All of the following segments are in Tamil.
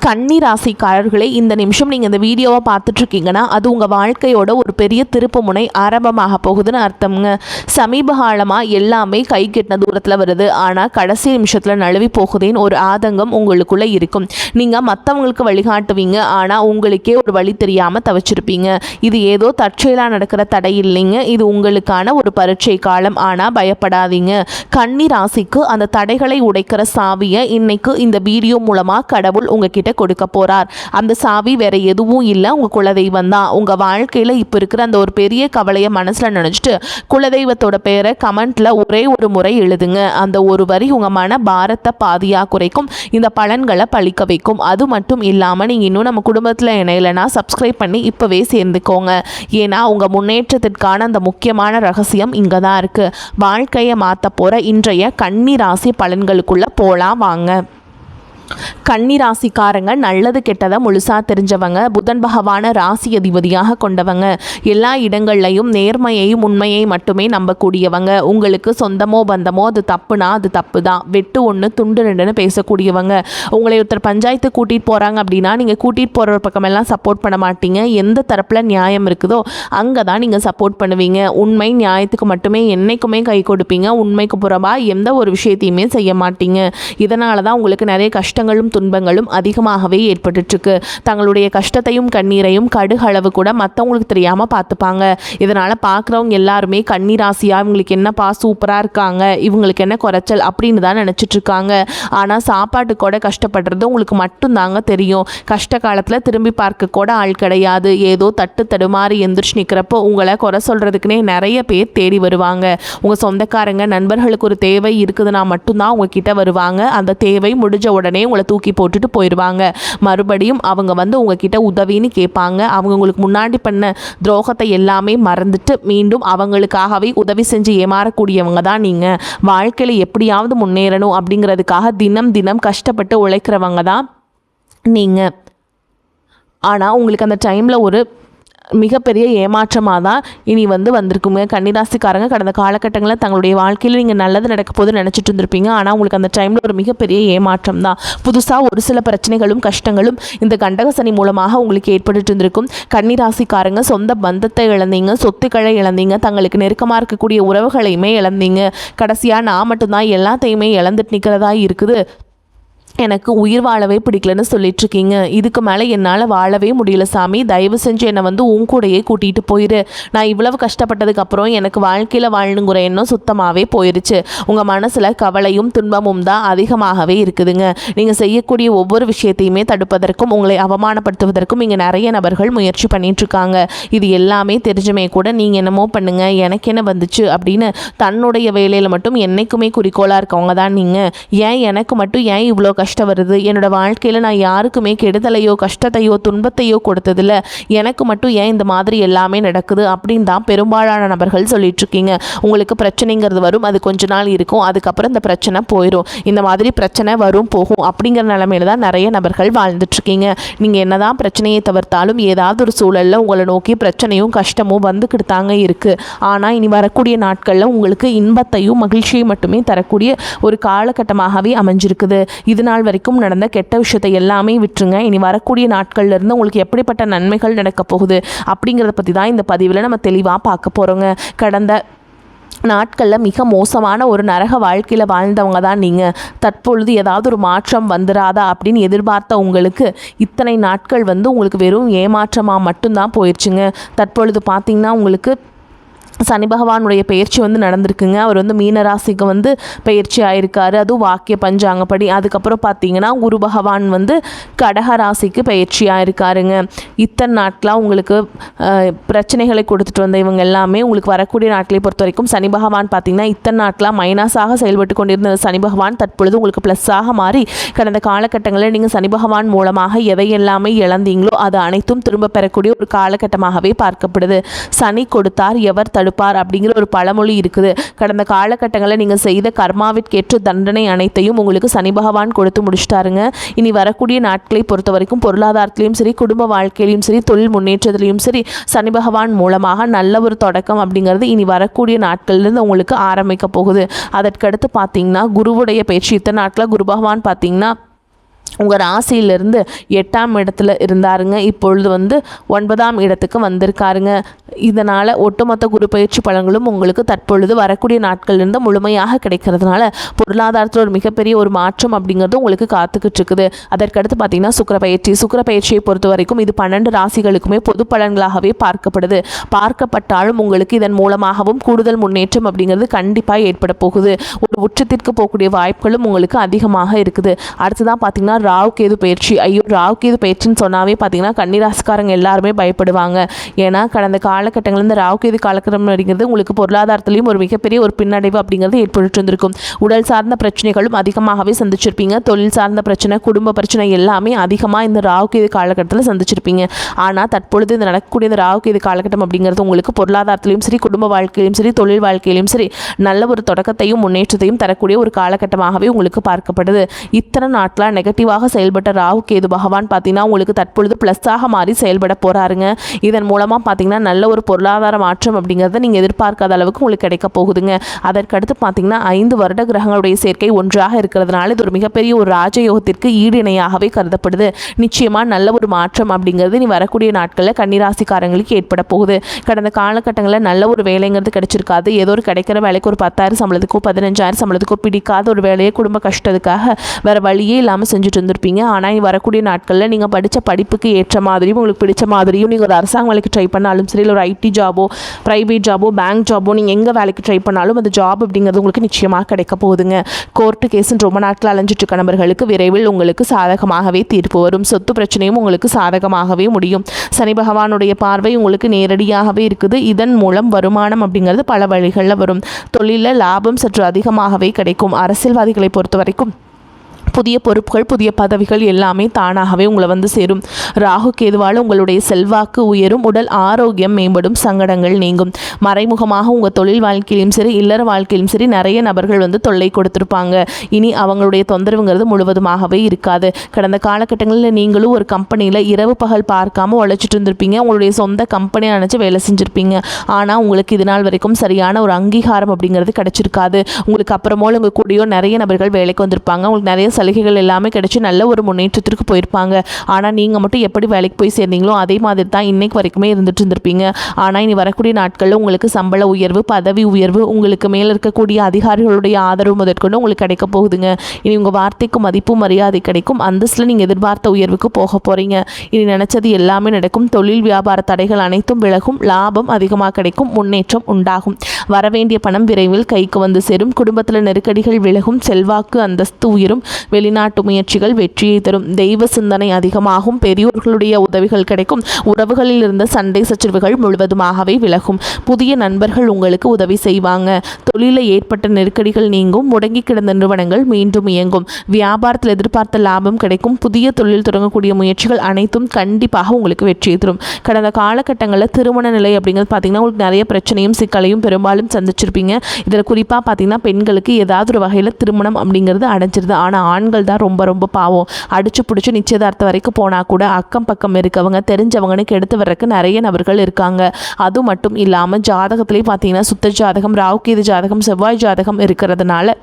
கன்னி ராசிக்காரர்களே, இந்த நிமிஷம் நீங்கள் இந்த வீடியோவை பார்த்துட்ருக்கீங்கன்னா அது உங்கள் வாழ்க்கையோட ஒரு பெரிய திருப்பு முனை ஆரம்பமாக போகுதுன்னு அர்த்தம்ங்க. சமீப காலமாக எல்லாமே கை கெட்டின தூரத்தில் வருது, ஆனால் கடைசி நிமிஷத்தில் நழுவி போகுதேன்னு ஒரு ஆதங்கம் உங்களுக்குள்ளே இருக்கும். நீங்கள் மற்றவங்களுக்கு வழிகாட்டுவீங்க, ஆனால் உங்களுக்கே ஒரு வழி தெரியாமல் தவிச்சிருப்பீங்க. இது ஏதோ தற்செயலாக நடக்கிற தடை இல்லைங்க, இது உங்களுக்கான ஒரு பரீட்சை காலம். ஆனால் பயப்படாதீங்க. கன்னி ராசிக்கு அந்த தடைகளை உடைக்கிற சாவியை இன்னைக்கு இந்த வீடியோ மூலமாக கடவுள் உங்ககிட்ட கொடுக்க போறார். அந்த சாவி வேற எதுவும் இல்லை, உங்க குலதெய்வம் தான். உங்க வாழ்க்கையில இப்ப இருக்கிற அந்த ஒரு பெரிய கவலையை மனசுல நினைச்சிட்டு குலதெய்வத்தோட பேரை கமெண்ட்ல ஒரே ஒரு முறை எழுதுங்க. அந்த ஒரு வரி உங்க மன பாரத்தை பாதியா குறைக்கும், இந்த பலன்களை பழிக்க வைக்கும். அது மட்டும் இல்லாம நீங்க இன்னும் நம்ம குடும்பத்துல இணையலைன்னா சப்ஸ்கிரைப் பண்ணி இப்பவே சேர்ந்துக்கோங்க. ஏன்னா உங்க முன்னேற்றத்திற்கான அந்த முக்கியமான ரகசியம் இங்க தான் இருக்கு. வாழ்க்கையை மாத்த போற இன்றைய கன்னி ராசி பலன்களுக்குள்ள போலாம் வாங்க. கன்னி ராசிக்காரங்க நல்லது கெட்டதை முழுசாக தெரிஞ்சவங்க, புதன் பகவான ராசி அதிபதியாக கொண்டவங்க, எல்லா இடங்கள்லையும் நேர்மையையும் உண்மையை மட்டுமே நம்பக்கூடியவங்க. உங்களுக்கு சொந்தமோ பந்தமோ அது தப்புனா அது தப்பு தான், வெட்டு ஒன்று துண்டு ரெண்டுன்னு பேசக்கூடியவங்க. உங்களை ஒருத்தர் பஞ்சாயத்து கூட்டிகிட்டு போகிறாங்க அப்படின்னா நீங்கள் கூட்டிகிட்டு போகிற பக்கமெல்லாம் சப்போர்ட் பண்ண மாட்டீங்க. எந்த தரப்பில் நியாயம் இருக்குதோ அங்கே தான் நீங்கள் சப்போர்ட் பண்ணுவீங்க. உண்மை நியாயத்துக்கு மட்டுமே என்றைக்குமே கை கொடுப்பீங்க. உண்மைக்கு புறமாக எந்த ஒரு விஷயத்தையுமே செய்ய மாட்டீங்க. இதனால தான் உங்களுக்கு நிறைய கஷ்டங்களும் துன்பங்களும் அதிகமாகவே ஏற்பட்டுருக்கு. தங்களுடைய கஷ்டத்தையும் கண்ணீரையும் கடுகளவு கூட மற்றவங்களுக்கு தெரியாமல் பார்த்துப்பாங்க. இதனால் பார்க்குறவங்க எல்லாருமே கன்னி ராசியாக இவங்களுக்கு என்னப்பா சூப்பராக இருக்காங்க, இவங்களுக்கு என்ன குறைச்சல் அப்படின்னு தான் நினச்சிட்டு இருக்காங்க. ஆனால் சாப்பாட்டு கூட கஷ்டப்படுறது உங்களுக்கு மட்டும்தாங்க தெரியும். கஷ்ட காலத்தில் திரும்பி பார்க்க கூட ஆள் கிடையாது. ஏதோ தட்டு தடுமாறி எந்திரிச்சு நிற்கிறப்போ உங்களை குறை சொல்கிறதுக்குனே நிறைய பேர் தேடி வருவாங்க. உங்கள் சொந்தக்காரங்க நண்பர்களுக்கு ஒரு தேவை இருக்குதுன்னா மட்டும்தான் உங்ககிட்ட வருவாங்க. அந்த தேவை முடிஞ்ச உடனே உங்களை தூக்கி போட்டுட்டு போயிடுவாங்க. மறுபடியும் அவங்க வந்து உங்ககிட்ட உதவின்னு கேட்பாங்க. அவங்க உங்களுக்கு முன்னாடி பண்ண துரோகத்தை எல்லாமே மறந்துட்டு மீண்டும் அவங்களுக்காகவே உதவி செஞ்சு ஏமாறக்கூடியவங்க தான் நீங்கள். வாழ்க்கையில் எப்படியாவது முன்னேறணும் அப்படிங்கிறதுக்காக தினம் தினம் கஷ்டப்பட்டு உழைக்கிறவங்க தான் நீங்கள். ஆனால் உங்களுக்கு அந்த டைமில் ஒரு மிகப்பெரிய ஏமாற்றமாக தான் இனி வந்திருக்குங்க. கன்னிராசிக்காரங்க கடந்த காலகட்டங்களில் தங்களுடைய வாழ்க்கையில் நீங்கள் நல்லது நடக்க போது நினச்சிட்டு இருந்திருப்பீங்க. ஆனால் உங்களுக்கு அந்த டைமில் ஒரு மிகப்பெரிய ஏமாற்றம் தான். புதுசாக ஒரு சில பிரச்சனைகளும் கஷ்டங்களும் இந்த கண்டக சனி மூலமாக உங்களுக்கு ஏற்பட்டு இருந்திருக்கும். கன்னிராசிக்காரங்க சொந்த பந்தத்தை இழந்தீங்க, சொத்துக்களை இழந்தீங்க, தங்களுக்கு நெருக்கமாக இருக்கக்கூடிய உறவுகளையுமே இழந்தீங்க. கடைசியாக நான் மட்டும்தான் எல்லாத்தையுமே இழந்துட்டு நிற்கிறதா இருக்குது, எனக்கு உயிர் வாழவே பிடிக்கலன்னு சொல்லிட்டுருக்கீங்க. இதுக்கு மேலே என்னால் வாழவே முடியல சாமி, தயவு செஞ்சு என்னை உன் கூடையே கூட்டிகிட்டு போயிரு. நான் இவ்வளவு கஷ்டப்பட்டதுக்கப்புறம் எனக்கு வாழ்க்கையில் வாழணுங்கிற எண்ணம் சுத்தமாகவே போயிடுச்சு. உங்கள் மனசில் கவலையும் துன்பமும் தான் அதிகமாகவே இருக்குதுங்க. நீங்கள் செய்யக்கூடிய ஒவ்வொரு விஷயத்தையுமே தடுப்பதற்கும் உங்களை அவமானப்படுத்துவதற்கும் இங்கே நிறைய நபர்கள் முயற்சி பண்ணிகிட்ருக்காங்க. இது எல்லாமே தெரிஞ்சுமே கூட நீங்கள் என்னமோ பண்ணுங்க, எனக்கு என்ன வந்துச்சு அப்படின்னு தன்னுடைய வேலையில் மட்டும் என்றைக்குமே குறிக்கோளாக இருக்கவங்க தான் நீங்கள். ஏன் எனக்கு மட்டும் ஏன் இவ்வளோ கஷ்டம் வருது, என்னோட வாழ்க்கையில் நான் யாருக்குமே கெடுதலையோ கஷ்டத்தையோ துன்பத்தையோ கொடுத்ததில்ல, எனக்கு மட்டும் ஏன் இந்த மாதிரி எல்லாமே நடக்குது அப்படின்னு தான் பெரும்பாலான நபர்கள் சொல்லிட்டு இருக்கீங்க. உங்களுக்கு பிரச்சனைங்கிறது வரும், அது கொஞ்ச நாள் இருக்கும், அதுக்கப்புறம் இந்த பிரச்சனை போயிடும். இந்த மாதிரி பிரச்சனை வரும் போகும் அப்படிங்கிற நிலைமையில தான் நிறைய நபர்கள் வாழ்ந்துட்டுருக்கீங்க. நீங்கள் என்னதான் பிரச்சனையை தவிர்த்தாலும் ஏதாவது ஒரு சூழலில் உங்களை நோக்கி பிரச்சனையும் கஷ்டமும் வந்துக்கிட்டு தாங்க இருக்குது. ஆனால் இனி வரக்கூடிய நாட்களில் உங்களுக்கு இன்பத்தையும் மகிழ்ச்சியும் மட்டுமே தரக்கூடிய ஒரு காலகட்டமாகவே அமைஞ்சிருக்குது. இதனால் வரைக்கும் நடந்த கெட்ட விஷயத்தை எல்லாமே விட்டுருங்க. இனி வரக்கூடிய நாட்கள்ல இருந்து உங்களுக்கு எப்படிப்பட்ட நன்மைகள் நடக்க போகுது அப்படிங்கிறத பற்றி தான் இந்த பதிவில் நம்ம தெளிவாக பார்க்க போகிறோங்க. கடந்த நாட்களில் மிக மோசமான ஒரு நரக வாழ்க்கையில் வாழ்ந்தவங்க தான் நீங்கள். தற்பொழுது ஏதாவது ஒரு மாற்றம் வந்துடாதா அப்படின்னு எதிர்பார்த்த உங்களுக்கு இத்தனை நாட்கள் உங்களுக்கு வெறும் ஏமாற்றமாக மட்டும்தான் போயிடுச்சுங்க. தற்பொழுது பார்த்திங்கன்னா உங்களுக்கு சனி பகவானுடைய பயிற்சி நடந்திருக்குங்க. அவர் மீனராசிக்கு பயிற்சி ஆயிருக்காரு, அதுவும் வாக்கிய பஞ்சாங்கப்படி. அதுக்கப்புறம் பார்த்தீங்கன்னா குரு பகவான் கடக ராசிக்கு பயிற்சி ஆயிருக்காருங்க. இத்தனை நாட்களாக உங்களுக்கு பிரச்சனைகளை கொடுத்துட்டு வந்த இவங்க எல்லாமே உங்களுக்கு வரக்கூடிய நாட்களை பொறுத்த வரைக்கும் சனி பகவான் பார்த்தீங்கன்னா இத்தனை நாட்களாக மைனஸாக செயல்பட்டு கொண்டிருந்த சனி பகவான் தற்பொழுது உங்களுக்கு ப்ளஸ்ஸாக மாறி கடந்த காலகட்டங்களில் நீங்கள் சனி பகவான் மூலமாக எதை எல்லாமே இழந்தீங்களோ அது அனைத்தும் திரும்ப பெறக்கூடிய ஒரு காலகட்டமாகவே பார்க்கப்படுது. சனி கொடுத்தார் எவர் தடுப்பார் அப்படிங்கிற ஒரு பழமொழி இருக்குது. கடந்த காலகட்டங்களில் நீங்கள் செய்த கர்மாவிற்கேற்ற தண்டனை அனைத்தையும் உங்களுக்கு சனி பகவான் கொடுத்து முடிச்சிட்டாருங்க. இனி வரக்கூடிய நாட்களை பொறுத்த வரைக்கும் பொருளாதாரத்திலையும் சரி, குடும்ப வாழ்க்கையிலையும் சரி, தொழில் முன்னேற்றத்திலையும் சரி, சனி பகவான் மூலமாக நல்ல ஒரு தொடக்கம் அப்படிங்கிறது இனி வரக்கூடிய நாட்கள்லேருந்து உங்களுக்கு ஆரம்பிக்க போகுது. அதற்கடுத்து பார்த்தீங்கன்னா குருவுடைய பயிற்சி. இத்தனை நாட்களில் குரு பகவான் பார்த்தீங்கன்னா உங்கள் ராசியிலிருந்து 8ஆம் இடத்துல இருந்தாருங்க. இப்பொழுது 9ஆம் இடத்துக்கு வந்திருக்காருங்க. இதனால் ஒட்டுமொத்த குரு பயிற்சி பலன்களும் உங்களுக்கு தற்பொழுது வரக்கூடிய நாட்கள்லேருந்து முழுமையாக கிடைக்கிறதுனால பொருளாதாரத்தில் ஒரு மிகப்பெரிய ஒரு மாற்றம் அப்படிங்கிறது உங்களுக்கு காத்துக்கிட்டு இருக்குது. அதற்கடுத்து பார்த்திங்கன்னா சுக்கிர பயிற்சியை பொறுத்த வரைக்கும் இது 12 ராசிகளுக்குமே பொது பலன்களாகவே பார்க்கப்பட்டாலும் உங்களுக்கு இதன் மூலமாகவும் கூடுதல் முன்னேற்றம் அப்படிங்கிறது கண்டிப்பாக ஏற்பட போகுது. ஒரு உச்சத்திற்கு போகக்கூடிய வாய்ப்புகளும் உங்களுக்கு அதிகமாக இருக்குது. அடுத்ததான் பார்த்திங்கன்னா ராகு கேது பயிற்சி. ராகு கேது பயிற்சின்னு சொன்னாவே பார்த்தீங்கன்னா கன்னிராசிக்காரங்க எல்லாருமே பயப்படுவாங்க. ஏன்னா கடந்த காலகட்டங்கள் இந்த ராகு கேது காலகட்டம் அப்படிங்கிறது உங்களுக்கு பொருளாதாரத்திலையும் ஒரு மிகப்பெரிய ஒரு பின்னடைவு அப்படிங்கிறது ஏற்பட்டு இருந்திருக்கும். உடல் சார்ந்த பிரச்சனைகளும் அதிகமாகவே சந்திச்சிருப்பீங்க. தொழில் சார்ந்த பிரச்சனை, குடும்ப பிரச்சனை எல்லாமே அதிகமாக இந்த ராகு கேது காலகட்டத்தில் சந்திச்சிருப்பீங்க. ஆனால் தற்பொழுது இந்த நடக்கக்கூடிய இந்த ராகு கேது காலகட்டம் அப்படிங்கிறது உங்களுக்கு பொருளாதாரத்திலையும் சரி, குடும்ப வாழ்க்கையிலும் சரி, தொழில் வாழ்க்கையிலும் சரி நல்ல ஒரு தொடக்கத்தையும் முன்னேற்றத்தையும் தரக்கூடிய ஒரு காலகட்டமாகவே உங்களுக்கு பார்க்கப்படுது. இத்தனை நாட்களாக நெகட்டிவாக செயல்பட்ட ராகு கேது பகவான் பார்த்தீங்கன்னா உங்களுக்கு தற்பொழுது ப்ளஸ்ஸாக மாறி செயல்பட போகிறாருங்க. இதன் மூலமாக பார்த்தீங்கன்னா நல்ல ஒரு பொருளாதார மாற்றம் அப்படிங்கிறத நீங்கள் எதிர்பார்க்காத அளவுக்கு உங்களுக்கு கிடைக்க போகுதுங்க. அதற்கடுத்து பார்த்தீங்கன்னா 5 வருட கிரகங்களுடைய சேர்க்கை ஒன்றாக இருக்கிறதுனால இது ஒரு மிகப்பெரிய ஒரு ராஜயோகத்திற்கு ஈடு இணையாகவே கருதப்படுது. நிச்சயமாக நல்ல ஒரு மாற்றம் அப்படிங்கிறது நீ வரக்கூடிய நாட்களில் கன்னிராசிக்காரங்களுக்கு ஏற்பட போகுது. கடந்த காலகட்டங்களில் நல்ல ஒரு வேலைங்கிறது கிடைச்சிருக்காது. ஏதோ ஒரு கிடைக்கிற வேலைக்கு ஒரு 10,000 சம்பளத்துக்கோ 15,000 சம்பளத்துக்கோ பிடிக்காத ஒரு வேலையை குடும்ப கஷ்டத்துக்காக வேறு வழியே இல்லாமல் செஞ்சுட்டு இருந்திருப்பீங்க. ஆனால் வரக்கூடிய நாட்களில் நீங்கள் படித்த படிப்புக்கு ஏற்ற மாதிரியும் உங்களுக்கு பிடிச்ச மாதிரியும் நீங்கள் ஒரு அரசாங்க வேலைக்கு ட்ரை பண்ணாலும் சரி, இல்லை ஒரு ஐடி ஜாபோ, ப்ரைவேட் ஜாபோ, பேங்க் ஜாபோ, நீங்கள் எங்கே வேலைக்கு ட்ரை பண்ணாலும் அந்த ஜாப் அப்படிங்கிறது உங்களுக்கு நிச்சயமாக கிடைக்க போகுதுங்க. கோர்ட்டு கேஸுன்னு ரொம்ப நாட்கள் அலைஞ்சிட்டு இருக்க நபர்களுக்கு விரைவில் உங்களுக்கு சாதகமாகவே தீர்ப்பு வரும். சொத்து பிரச்சனையும் உங்களுக்கு சாதகமாகவே முடியும். சனி பகவானுடைய பார்வை உங்களுக்கு நேரடியாகவே இருக்குது. இதன் மூலம் வருமானம் அப்படிங்கிறது பல வழிகளில் வரும். தொழிலில் லாபம் சற்று அதிகமாகவே கிடைக்கும். அரசியல்வாதிகளை பொறுத்த வரைக்கும் புதிய பொறுப்புகள், புதிய பதவிகள் எல்லாமே தானாகவே உங்களை சேரும். ராகு கேதுவால் உங்களுடைய செல்வாக்கு உயரும். உடல் ஆரோக்கியம் மேம்படும். சங்கடங்கள் நீங்கும். மறைமுகமாக உங்கள் தொழில் வாழ்க்கையிலும் சரி, இல்லற வாழ்க்கையிலும் சரி நிறைய நபர்கள் தொல்லை கொடுத்துருப்பாங்க. இனி அவங்களுடைய தொந்தரவுங்கிறது முழுவதுமாகவே இருக்காது. கடந்த காலகட்டங்களில் நீங்களும் ஒரு கம்பெனியில் இரவு பகல் பார்க்காம உழைச்சிட்டு இருந்திருப்பீங்க. உங்களுடைய சொந்த கம்பெனியை நினச்சி வேலை செஞ்சுருப்பீங்க. ஆனால் உங்களுக்கு இது நாள் வரைக்கும் சரியான ஒரு அங்கீகாரம் அப்படிங்கிறது கிடைச்சிருக்காது. உங்களுக்கு அப்புறமோல உங்கள் கூடயோ நிறைய நபர்கள் வேலைக்கு வந்திருப்பாங்க. உங்களுக்கு நிறைய சலுகைகள் எல்லாமே கிடைச்சி நல்ல ஒரு முன்னேற்றத்திற்கு போயிருப்பாங்க. ஆனால் நீங்கள் மட்டும் எப்படி வேலைக்கு போய் சேர்ந்தீங்களோ அதே மாதிரி தான் இன்னைக்கு வரைக்குமே இருந்துட்டு இருந்திருப்பீங்க. ஆனால் இனி வரக்கூடிய நாட்களில் உங்களுக்கு சம்பள உயர்வு, பதவி உயர்வு, உங்களுக்கு மேலே இருக்கக்கூடிய அதிகாரிகளுடைய ஆதரவு முதற்கொண்டு உங்களுக்கு கிடைக்க போகுதுங்க. இனி உங்கள் வார்த்தைக்கு மதிப்பு மரியாதை கிடைக்கும். அந்தஸ்தில் நீங்கள் எதிர்பார்த்த உயர்வுக்கு போக போகிறீங்க. இனி நினச்சது எல்லாமே நடக்கும். தொழில் வியாபார தடைகள் அனைத்தும் விலகும். லாபம் அதிகமாக கிடைக்கும். முன்னேற்றம் உண்டாகும். வரவேண்டிய பணம் விரைவில் கைக்கு சேரும். குடும்பத்தில் நெருக்கடிகள் விலகும். செல்வாக்கு அந்தஸ்து உயரும். வெளிநாட்டு முயற்சிகள் வெற்றியை தரும். தெய்வ சிந்தனை அதிகமாகும். பெரியோர்களுடைய உதவிகள் கிடைக்கும். உறவுகளில் இருந்த சண்டை சச்சரவுகள் முழுவதுமாகவே விலகும். புதிய நண்பர்கள் உங்களுக்கு உதவி செய்வாங்க. தொழிலில் ஏற்பட்ட நெருக்கடிகள் நீங்கும். முடங்கி கிடந்த நிறுவனங்கள் மீண்டும் இயங்கும். வியாபாரத்தில் எதிர்பார்த்த லாபம் கிடைக்கும். புதிய தொழில் தொடங்கக்கூடிய முயற்சிகள் அனைத்தும் கண்டிப்பாக உங்களுக்கு வெற்றியை தரும். கடந்த காலகட்டங்களில் திருமண நிலை அப்படிங்கிறது பார்த்தீங்கன்னா உங்களுக்கு நிறைய பிரச்சனையும் சிக்கலையும் பெரும்பாலும் சந்திச்சிருப்பீங்க. இதில் குறிப்பாக பார்த்தீங்கன்னா பெண்களுக்கு ஏதாவது ஒரு வகையில் திருமணம் அப்படிங்கிறது அடைஞ்சிருது. ஆனால் ஆண்கள் தான் ரொம்ப ரொம்ப பாவம். அடிச்சு பிடிச்சி நிச்சயதார்த்தம் வரைக்கும் போனால் கூட அக்கம் பக்கம் இருக்கவங்க தெரிஞ்சவங்கன்னு எடுத்து வர்றதுக்கு நிறைய நபர்கள் இருக்காங்க. அது மட்டும் இல்லாமல் ஜாதகத்திலே பார்த்தீங்கன்னா சுத்த ஜாதகம், ராகு கேது ஜாதகம், செவ்வாய் ஜாதகம் இருக்கிறதுனால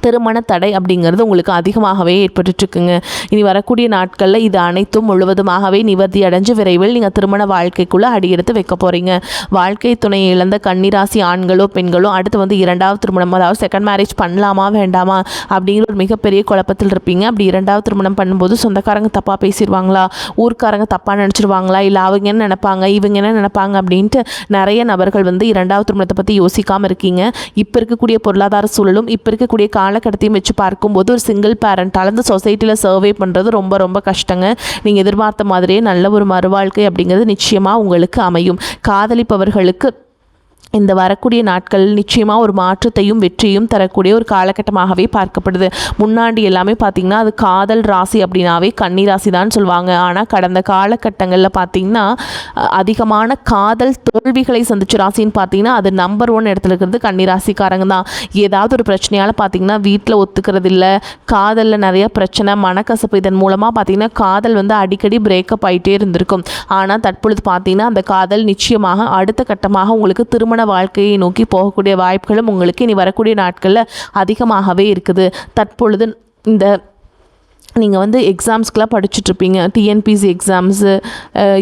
திருமண தடை அப்படிங்கிறது உங்களுக்கு அதிகமாகவே ஏற்பட்டுருக்குங்க. இனி வரக்கூடிய நாட்களில் இது அனைத்தும் முழுவதுமாகவே நிவர்த்தி அடைஞ்சு விரைவில் நீங்கள் திருமண வாழ்க்கைக்குள்ளே அடியெடுத்து வைக்க போகிறீங்க. வாழ்க்கை துணையை இழந்த கன்னிராசி ஆண்களோ பெண்களோ அடுத்து இரண்டாவது திருமணம், அதாவது செகண்ட் மேரேஜ் பண்ணலாமா வேண்டாமா அப்படிங்கிற ஒரு மிகப்பெரிய குழப்பத்தில் இருப்பீங்க. அப்படி இரண்டாவது திருமணம் பண்ணும்போது சொந்தக்காரங்க தப்பாக பேசிடுவாங்களா, ஊர்க்காரங்க தப்பாக நினச்சிருவாங்களா, இல்லை அவங்க என்ன நினைப்பாங்க, இவங்க என்ன நினைப்பாங்க அப்படின்ட்டு நிறைய நபர்கள் இரண்டாவது திருமணத்தை பற்றி யோசிக்காமல் இருக்கீங்க. இப்போ இருக்கக்கூடிய பொருளாதார சூழலும் இப்போ இருக்கக்கூடிய காலகட்டத்தையும் வச்சு பார்க்கும்போது ஒரு சிங்கிள் பேரண்டால் அந்த சொசைட்டியில் சர்வே பண்ணுறது ரொம்ப ரொம்ப கஷ்டங்க. நீங்கள் எதிர்பார்த்த மாதிரியே நல்ல ஒரு மறுவாழ்க்கை அப்படிங்கிறது நிச்சயமாக உங்களுக்கு அமையும். காதலிப்பவர்களுக்கு இந்த வரக்கூடிய நாட்கள் நிச்சயமாக ஒரு மாற்றத்தையும் வெற்றியும் தரக்கூடிய ஒரு காலகட்டமாகவே பார்க்கப்படுது. முன்னாடி எல்லாமே பார்த்திங்கன்னா அது காதல் ராசி அப்படின்னாவே கன்னி ராசி தான் சொல்லுவாங்க. ஆனால் கடந்த காலகட்டங்களில் பார்த்திங்கன்னா அதிகமான காதல் தோல்விகளை சந்திச்ச ராசின்னு பார்த்திங்கன்னா அது நம்பர் 1 இடத்துல இருக்கிறது கன்னி ராசிக்காரங்க தான். ஏதாவது ஒரு பிரச்சனையால் பார்த்திங்கன்னா வீட்டில் ஒத்துக்கிறது இல்லை, காதலில் நிறைய பிரச்சனை, மனக்கசப்பு, இதன் மூலமாக பார்த்திங்கன்னா காதல் அடிக்கடி பிரேக்கப் ஆகிட்டே இருந்திருக்கும். ஆனால் தற்பொழுது பார்த்திங்கன்னா அந்த காதல் நிச்சயமாக அடுத்த கட்டமாக உங்களுக்கு திருமண வாழ்க்கையை நோக்கி போகக்கூடிய வாய்ப்புகளும் உங்களுக்கு இனி வரக்கூடிய நாட்களில் அதிகமாகவே இருக்குது. தற்பொழுது இந்த நீங்கள் வந்து எக்ஸாம்ஸ்க்கெலாம் படிச்சுட்ருப்பீங்க, டிஎன்பிசி எக்ஸாம்ஸு,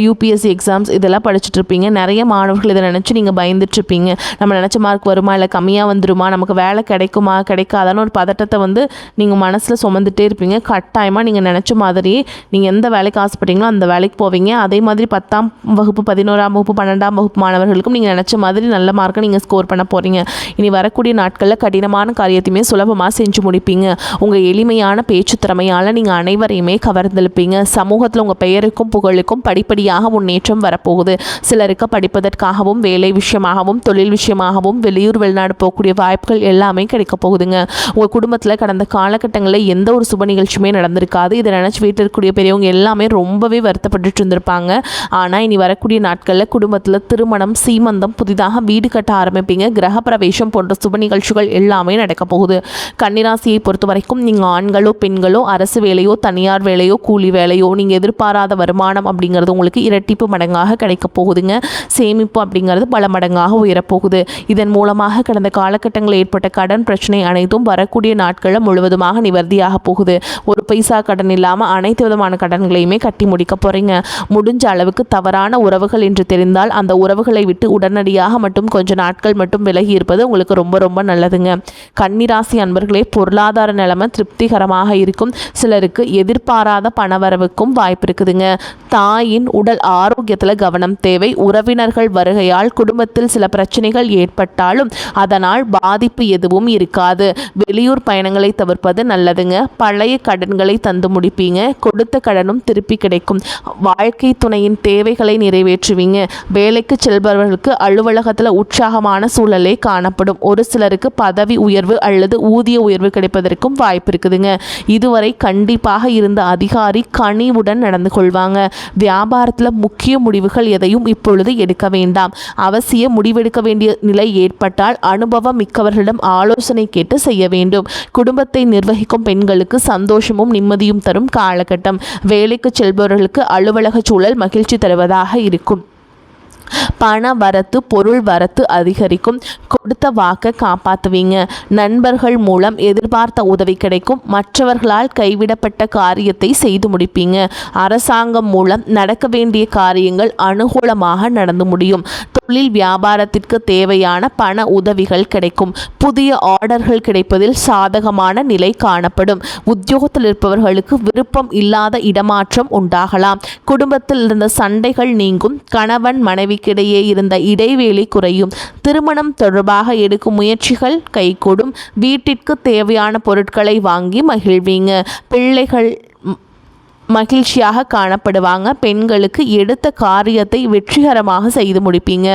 யூபிஎஸ்சி எக்ஸாம்ஸ் இதெல்லாம் படிச்சுட்ருப்பீங்க. நிறைய மாணவர்கள் இதை நினச்சி நீங்கள் பயந்துட்டுருப்பீங்க. நம்ம நினச்ச மார்க் வருமா, இல்லை கம்மியாக வந்துருமா, நமக்கு வேலை கிடைக்குமா கிடைக்காதான்னு ஒரு பதட்டத்தை வந்து நீங்கள் மனசில் சுமந்துட்டே இருப்பீங்க. கட்டாயமாக நீங்கள் நினச்ச மாதிரியே நீங்கள் எந்த வேலைக்கு ஆசைப்பட்டீங்களோ அந்த வேலைக்கு போவீங்க. அதே மாதிரி 10ஆம் வகுப்பு, 11ஆம் வகுப்பு, 12ஆம் வகுப்பு மாணவர்களுக்கும் நீங்கள் நினச்ச மாதிரி நல்ல மார்க்கை நீங்கள் ஸ்கோர் பண்ண போகிறீங்க. இனி வரக்கூடிய நாட்களில் கடினமான காரியத்தையுமே சுலபமாக செஞ்சு முடிப்பீங்க. உங்கள் எளிமையான பேச்சு திறமையால் நீங்கள் அனைவரையுமே கவர்ந்தெழுப்பீங்க. சமூகத்தில் உங்கள் பெயருக்கும் புகழுக்கும் படிப்படியாக முன்னேற்றம் வரப்போகுது. சிலருக்கு படிப்பதற்காகவும், வேலை விஷயமாகவும், தொழில் விஷயமாகவும் வெளியூர் வெளிநாடு போகக்கூடிய வாய்ப்புகள் எல்லாமே கிடைக்க போகுதுங்க. உங்கள் குடும்பத்தில் கடந்த காலகட்டங்களில் எந்த ஒரு சுப நிகழ்ச்சியுமே நடந்திருக்காது. இதை நினச்சி வீட்டில் இருக்கக்கூடிய பெரியவங்க எல்லாமே ரொம்பவே வருத்தப்பட்டு இருந்திருப்பாங்க. ஆனால் இனி வரக்கூடிய நாட்களில் குடும்பத்தில் திருமணம், சீமந்தம், புதிதாக வீடு கட்ட ஆரம்பிப்பீங்க. கிரகப்பிரவேசம் போன்ற சுப நிகழ்ச்சிகள் எல்லாமே நடக்க போகுது. கன்னிராசியை பொறுத்த வரைக்கும் நீங்கள் ஆண்களோ பெண்களோ அரசு வேலையோ தனியார் வேலையோ கூலி வேலையோ நீங்கள் எதிர்பாராத வருமானம் அப்படிங்கிறது உங்களுக்கு இரட்டிப்பு மடங்காக கிடைக்க போகுதுங்க. சேமிப்பு அப்படிங்கிறது பல மடங்காக உயரப்போகுது. இதன் மூலமாக கடந்த காலகட்டங்களில் ஏற்பட்ட கடன் பிரச்சனை அனைத்தும் வரக்கூடிய நாட்களில் முழுவதுமாக நிவர்த்தியாக போகுது. ஒரு பைசா கடன் இல்லாமல் அனைத்து விதமான கடன்களையுமே கட்டி முடிக்க போகிறீங்க. முடிஞ்ச அளவுக்கு தவறான உறவுகள் என்று தெரிந்தால் அந்த உறவுகளை விட்டு உடனடியாக மட்டும் கொஞ்ச நாட்கள் மட்டும் விலகி இருப்பது உங்களுக்கு ரொம்ப ரொம்ப நல்லதுங்க. கன்னிராசி அன்பர்களே, பொருளாதார நிலைமை திருப்திகரமாக இருக்கும். சிலருக்கு எதிர்பாராத பணவரவுக்கும் வாய்ப்பு இருக்குதுங்க. தாயின் உடல் ஆரோக்கியத்தில் கவனம் தேவை. உறவினர்கள் வருகையால் குடும்பத்தில் சில பிரச்சனைகள் ஏற்பட்டாலும் அதனால் பாதிப்பு எதுவும் இருக்காது. வெளியூர் பயணங்களை தவிர்ப்பது நல்லதுங்க. பழைய கடன்களை தந்து முடிப்பீங்க. கொடுத்த கடனும் திருப்பி கிடைக்கும். வாழ்க்கை துணையின் தேவைகளை நிறைவேற்றுவீங்க. வேலைக்கு செல்பவர்களுக்கு அலுவலகத்தில் உற்சாகமான சூழலே காணப்படும். ஒரு சிலருக்கு பதவி உயர்வு அல்லது ஊதிய உயர்வு கிடைப்பதற்கும் வாய்ப்பு இருக்குதுங்க. இதுவரை கண்டிப்பாக இருந்த அதிகாரி கனிவுடன் நடந்து கொள்வாங்க. வியாபாரத்தில் முக்கிய முடிவுகள் எதையும் இப்பொழுது எடுக்க வேண்டாம். அவசிய முடிவெடுக்க வேண்டிய நிலை ஏற்பட்டால் அனுபவம் மிக்கவர்களிடம் ஆலோசனை கேட்டு செய்ய வேண்டும். குடும்பத்தை நிர்வகிக்கும் பெண்களுக்கு சந்தோஷமும் நிம்மதியும் தரும் காலகட்டம். வேலைக்கு செல்பவர்களுக்கு அலுவலக சூழல் மகிழ்ச்சி தருவதாக இருக்கும். பண வரத்து, பொருள் வரத்து அதிகரிக்கும். கொடுத்த வாக்கை காப்பாற்றுவீங்க. நண்பர்கள் மூலம் எதிர்பார்த்த உதவி கிடைக்கும். மற்றவர்களால் கைவிடப்பட்ட காரியத்தை செய்து முடிப்பீங்க. அரசாங்கம் மூலம் நடக்க வேண்டிய காரியங்கள் அனுகூலமாக நடந்து முடியும். தொழில் வியாபாரத்திற்கு தேவையான பண உதவிகள் கிடைக்கும். புதிய ஆர்டர்கள் கிடைப்பதில் சாதகமான நிலை காணப்படும். உத்தியோகத்தில் இருப்பவர்களுக்கு விருப்பம் இல்லாத இடமாற்றம் உண்டாகலாம். குடும்பத்தில் இருந்த சண்டைகள் நீங்கும். கணவன் மனைவிக்கிடையே இருந்த இடைவெளி குறையும். திருமணம் தொடர்பாக எடுக்கும் முயற்சிகள் கைகூடும். வீட்டிற்கு தேவையான பொருட்களை வாங்கி மகிழ்வீங்க. பிள்ளைகள் மகிழ்ச்சியாக காணப்படுவாங்க. பெண்களுக்கு எடுத்த காரியத்தை வெற்றிகரமாக செய்து முடிப்பீங்க.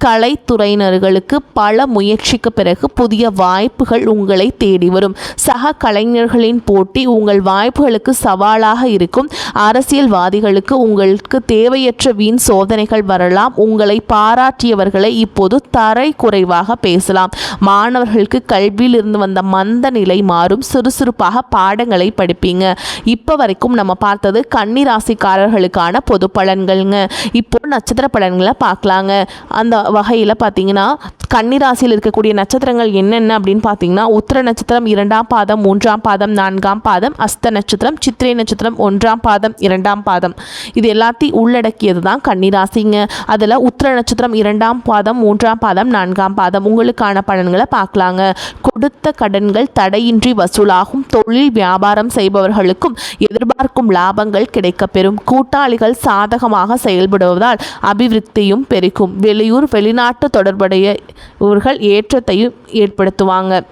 கலைத்துறையினர்களுக்கு பல முயற்சிக்கு பிறகு புதிய வாய்ப்புகள் உங்களை தேடி வரும். சக கலைஞர்களின் போட்டி உங்கள் வாய்ப்புகளுக்கு சவாலாக இருக்கும். அரசியல்வாதிகளுக்கு உங்களுக்கு தேவையற்ற வீண் சோதனைகள் வரலாம். உங்களை பாராட்டியவர்களை இப்போது தரை குறைவாக பேசலாம். மாணவர்களுக்கு கல்வியில் இருந்து வந்த மந்த நிலை மாறும். சுறுசுறுப்பாக பாடங்களை படிப்பீங்க. இப்போ வரைக்கும் நம்ம பார்த்த கன்னி ராசிக்காரர்களுக்கான பொது பலன்கள்ங்க. இப்போ நட்சத்திர பலன்களை பார்க்கலாங்க. அந்த வகையில் பார்த்தீங்கன்னா கன்னி ராசியில் இருக்கக்கூடிய நட்சத்திரங்கள் என்னென்ன அப்படின்னு பார்த்தீங்கன்னா உத்திர நட்சத்திரம் 2ஆம் பாதம், 3ஆம் பாதம், 4ஆம் பாதம், அஸ்த நட்சத்திரம், சித்திரை நட்சத்திரம் 1ஆம் பாதம், 2ஆம் பாதம். இது எல்லாத்தையும் உள்ளடக்கியது தான் கன்னி ராசிங்க. அதில் உத்திர நட்சத்திரம் 2ஆம் பாதம், 3ஆம் பாதம், 4ஆம் பாதம் உங்களுக்கான பலன்களை பார்க்கலாங்க. கொடுத்த கடன்கள் தடையின்றி வசூலாகும். தொழில் வியாபாரம் செய்பவர்களுக்கும் எதிர்பார்க்கும் லாபங்கள் கிடைக்கப்பெறும். கூட்டாளிகள் சாதகமாக செயல்படுவதால் அபிவிருத்தியும் பெருகும். வெளியூர் வெளிநாட்டு தொடர்புடைய இவர்கள் ஏற்றத்தையும் ஏற்படுத்துவாங்க.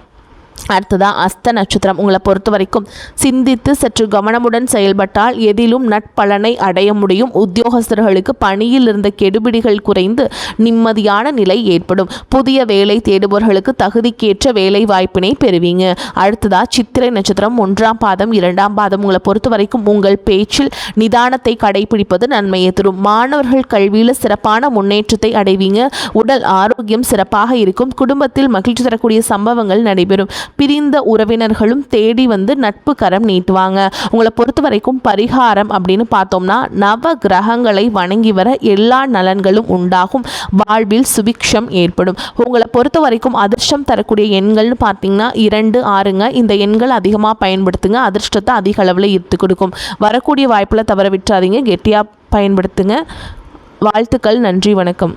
அடுத்ததாக அஸ்த நட்சத்திரம். உங்களை பொறுத்த வரைக்கும் சிந்தித்து சற்று கவனமுடன் செயல்பட்டால் எதிலும் நட்பலனை அடைய முடியும். உத்தியோகஸ்தர்களுக்கு பணியில் இருந்த கெடுபிடிகள் குறைந்து நிம்மதியான நிலை ஏற்படும். புதிய வேலை தேடுபவர்களுக்கு தகுதிக்கேற்ற வேலை வாய்ப்பினை பெறுவீங்க. அடுத்ததாக சித்திரை நட்சத்திரம் 1ஆம் பாதம், 2ஆம் பாதம். உங்களை பொறுத்த வரைக்கும் உங்கள் பேச்சில் நிதானத்தை கடைபிடிப்பது நன்மையை தரும். மாணவர்கள் கல்வியில் சிறப்பான முன்னேற்றத்தை அடைவீங்க. உடல் ஆரோக்கியம் சிறப்பாக இருக்கும். குடும்பத்தில் மகிழ்ச்சி தரக்கூடிய சம்பவங்கள் நடைபெறும். பிரிந்த உறவினர்களும் தேடி வந்து நட்பு கரம் நீட்டுவாங்க. உங்களை பொறுத்த வரைக்கும் பரிகாரம் அப்படின்னு பார்த்தோம்னா நவ கிரகங்களை வணங்கி வர எல்லா நலன்களும் உண்டாகும், வாழ்வில் சுபிக்ஷம் ஏற்படும். உங்களை பொறுத்த வரைக்கும் அதிர்ஷ்டம் தரக்கூடிய எண்கள்னு பார்த்தீங்கன்னா 2, 6ங்க. இந்த எண்கள் அதிகமாக பயன்படுத்துங்க, அதிர்ஷ்டத்தை அதிக அளவில் ஈர்த்து கொடுக்கும். வரக்கூடிய வாய்ப்பில் தவற விட்டுறாதீங்க, கெட்டியாக பயன்படுத்துங்க. வாழ்த்துக்கள். நன்றி, வணக்கம்.